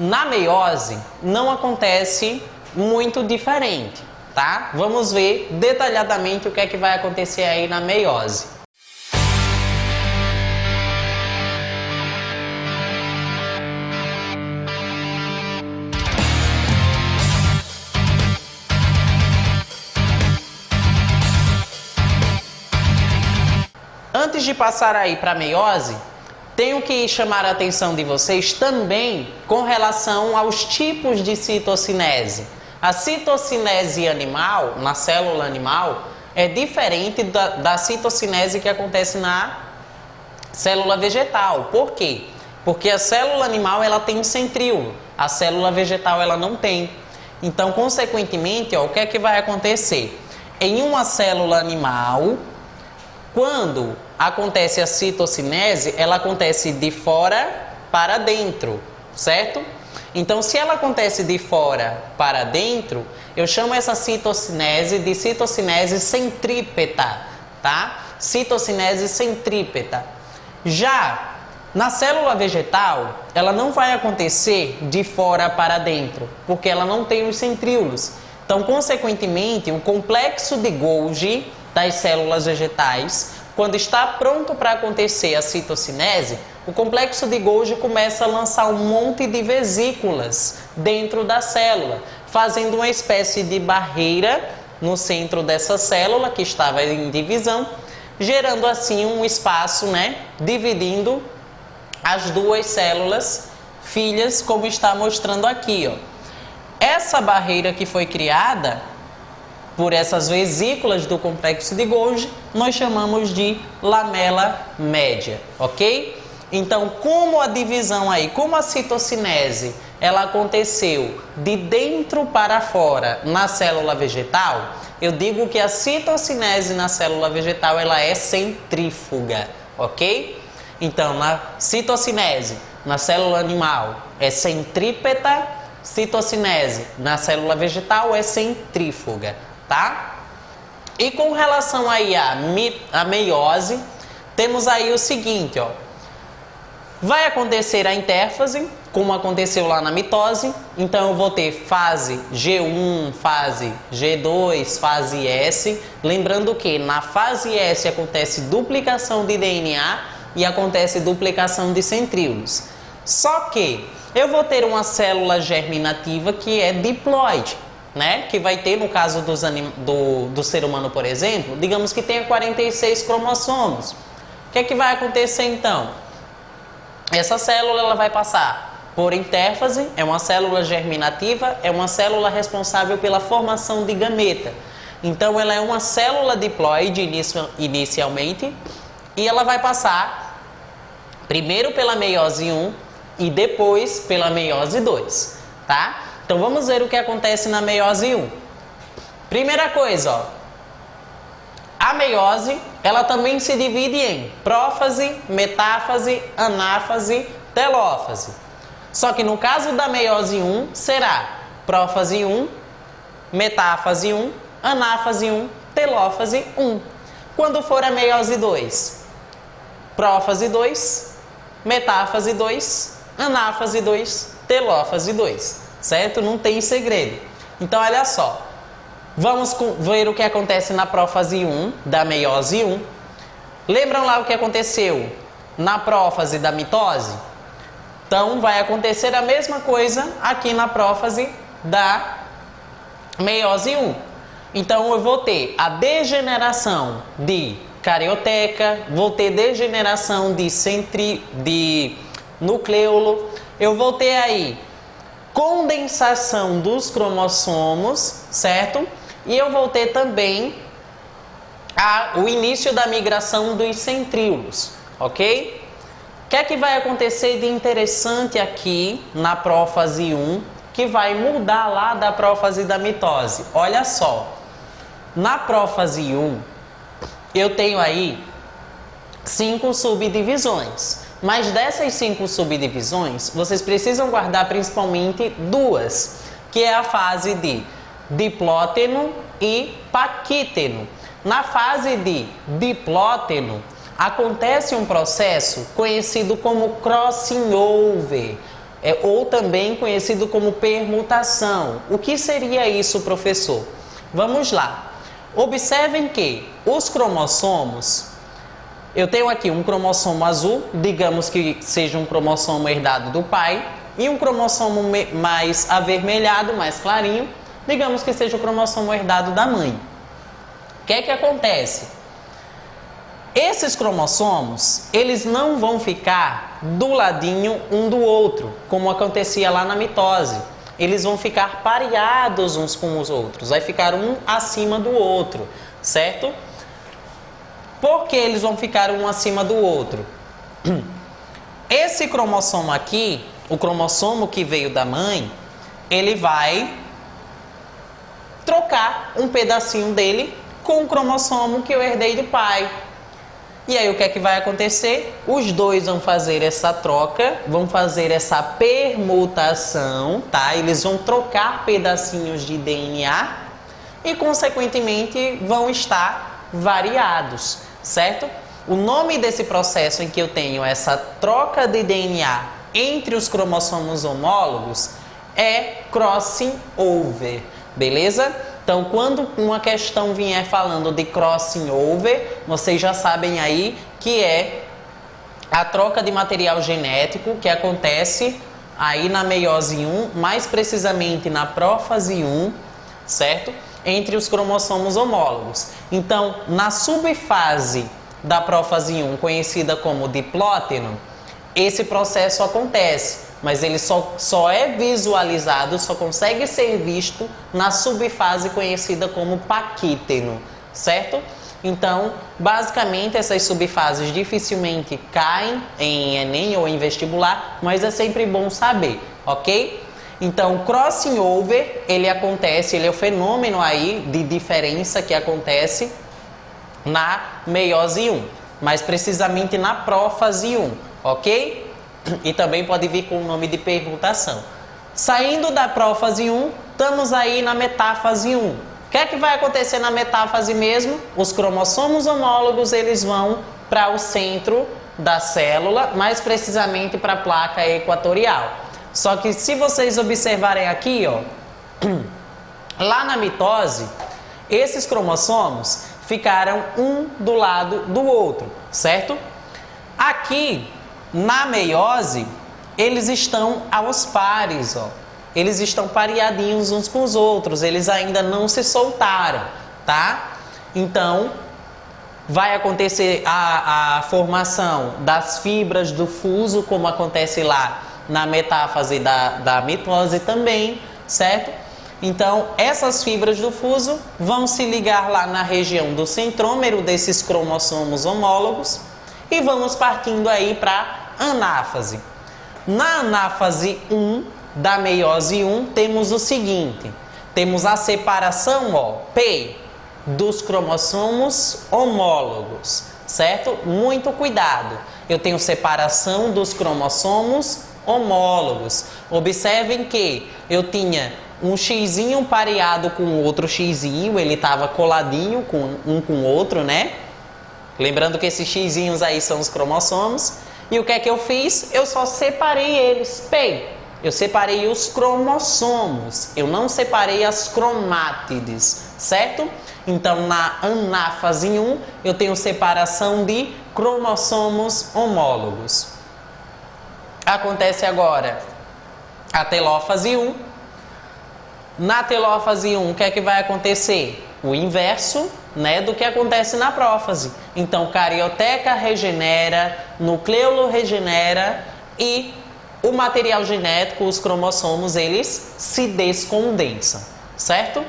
Na meiose não acontece muito diferente, tá? Vamos ver detalhadamente o que é que vai acontecer aí na meiose. Antes de passar aí para a meiose, tenho que chamar a atenção de vocês também com relação aos tipos de citocinese. A citocinese animal, na célula animal, é diferente da citocinese que acontece na célula vegetal. Por quê? Porque a célula animal ela tem um centríolo, a célula vegetal ela não tem. Então, consequentemente, o que é que vai acontecer? Em uma célula animal, quando acontece a citocinese, ela acontece de fora para dentro, certo? Então, se ela acontece de fora para dentro, eu chamo essa citocinese de citocinese centrípeta, tá? Citocinese centrípeta. Já na célula vegetal, ela não vai acontecer de fora para dentro, porque ela não tem os centríolos. Então, consequentemente, o complexo de Golgi das células vegetais, quando está pronto para acontecer a citocinese, o complexo de Golgi começa a lançar um monte de vesículas dentro da célula, fazendo uma espécie de barreira no centro dessa célula que estava em divisão, gerando assim um espaço, dividindo as duas células filhas, como está mostrando aqui, ó. Essa barreira que foi criada por essas vesículas do complexo de Golgi, nós chamamos de lamela média, ok? Então, como a divisão aí, como a citocinese, ela aconteceu de dentro para fora na célula vegetal, eu digo que a citocinese na célula vegetal, ela é centrífuga, ok? Então, na citocinese, na célula animal, é centrípeta, citocinese na célula vegetal é centrífuga, tá? E com relação aí à meiose, temos aí o seguinte, ó. Vai acontecer a intérfase, como aconteceu lá na mitose. Então eu vou ter fase G1, fase G2, fase S. Lembrando que na fase S acontece duplicação de DNA e acontece duplicação de centríolos. Só que eu vou ter uma célula germinativa que é diploide, que vai ter, no caso do ser humano, por exemplo, digamos que tenha 46 cromossomos. O que é que vai acontecer então? Essa célula ela vai passar por intérfase, é uma célula germinativa, é uma célula responsável pela formação de gameta. Então ela é uma célula diploide inicialmente e ela vai passar primeiro pela meiose 1 e depois pela meiose 2, tá? Então vamos ver o que acontece na meiose 1. Primeira coisa, ó. A meiose, ela também se divide em prófase, metáfase, anáfase, telófase. Só que no caso da meiose 1, será prófase 1, metáfase 1, anáfase 1, telófase 1. Quando for a meiose 2, prófase 2, metáfase 2, anáfase 2, telófase 2. Certo? Não tem segredo. Então, olha só. Vamos ver o que acontece na prófase 1 da meiose 1. Lembram lá o que aconteceu na prófase da mitose? Então, vai acontecer a mesma coisa aqui na prófase da meiose 1. Então, eu vou ter a degeneração de carioteca, vou ter degeneração de nucleolo, eu vou ter aí condensação dos cromossomos, certo? E eu vou ter também o início da migração dos centríolos, ok? O que é que vai acontecer de interessante aqui na prófase 1, que vai mudar lá da prófase da mitose? Olha só, na prófase 1, eu tenho aí 5 subdivisões. Mas dessas 5 subdivisões, vocês precisam guardar principalmente 2, que é a fase de diplóteno e paquíteno. Na fase de diplóteno, acontece um processo conhecido como crossing over. ou também conhecido como permutação. O que seria isso, professor? Vamos lá. Observem que os cromossomos, eu tenho aqui um cromossomo azul, digamos que seja um cromossomo herdado do pai, e um cromossomo mais avermelhado, mais clarinho, digamos que seja o cromossomo herdado da mãe. O que é que acontece? Esses cromossomos, eles não vão ficar do ladinho um do outro, como acontecia lá na mitose. Eles vão ficar pareados uns com os outros, vai ficar um acima do outro, certo? Por que eles vão ficar um acima do outro? Esse cromossomo aqui, o cromossomo que veio da mãe, ele vai trocar um pedacinho dele com o cromossomo que eu herdei do pai. E aí o que é que vai acontecer? Os dois vão fazer essa troca, vão fazer essa permutação, tá? Eles vão trocar pedacinhos de DNA e, consequentemente, vão estar variados, certo? O nome desse processo em que eu tenho essa troca de DNA entre os cromossomos homólogos é crossing over, beleza? Então, quando uma questão vier falando de crossing over, vocês já sabem aí que é a troca de material genético que acontece aí na meiose 1, mais precisamente na prófase 1, certo? Entre os cromossomos homólogos. Então, na subfase da prófase 1, conhecida como diplóteno, esse processo acontece. Mas ele só é visualizado, só consegue ser visto na subfase conhecida como paquíteno, certo? Então, basicamente, essas subfases dificilmente caem em Enem ou em vestibular, mas é sempre bom saber, ok? Então, crossing over, ele acontece, ele é o fenômeno aí de diferença que acontece na meiose 1, mais precisamente na prófase 1, ok? E também pode vir com o nome de permutação. Saindo da prófase 1, estamos aí na metáfase 1. O que é que vai acontecer na metáfase mesmo? Os cromossomos homólogos, eles vão para o centro da célula, mais precisamente para a placa equatorial. Só que se vocês observarem aqui, ó, lá na mitose, esses cromossomos ficaram um do lado do outro, certo? Aqui na meiose, eles estão aos pares, ó. Eles estão pareadinhos uns com os outros, eles ainda não se soltaram, tá? Então, vai acontecer a formação das fibras do fuso, como acontece lá na metáfase da mitose também, certo? Então, essas fibras do fuso vão se ligar lá na região do centrômero desses cromossomos homólogos e vamos partindo aí para anáfase. Na anáfase 1 da meiose 1 temos o seguinte, temos a separação, ó, P, dos cromossomos homólogos, certo? Muito cuidado, eu tenho separação dos cromossomos homólogos. Observem que eu tinha um xizinho pareado com outro xizinho, ele estava coladinho com o outro, né? Lembrando que esses xizinhos aí são os cromossomos. E o que é que eu fiz? Eu só separei eles. Bem, eu separei os cromossomos, eu não separei as cromátides, certo? Então, na anáfase 1, eu tenho separação de cromossomos homólogos. Acontece agora a telófase 1. Na telófase 1, o que é que vai acontecer? O inverso, né, do que acontece na prófase. Então, carioteca regenera, nucleulo regenera e o material genético, os cromossomos, eles se descondensam, certo?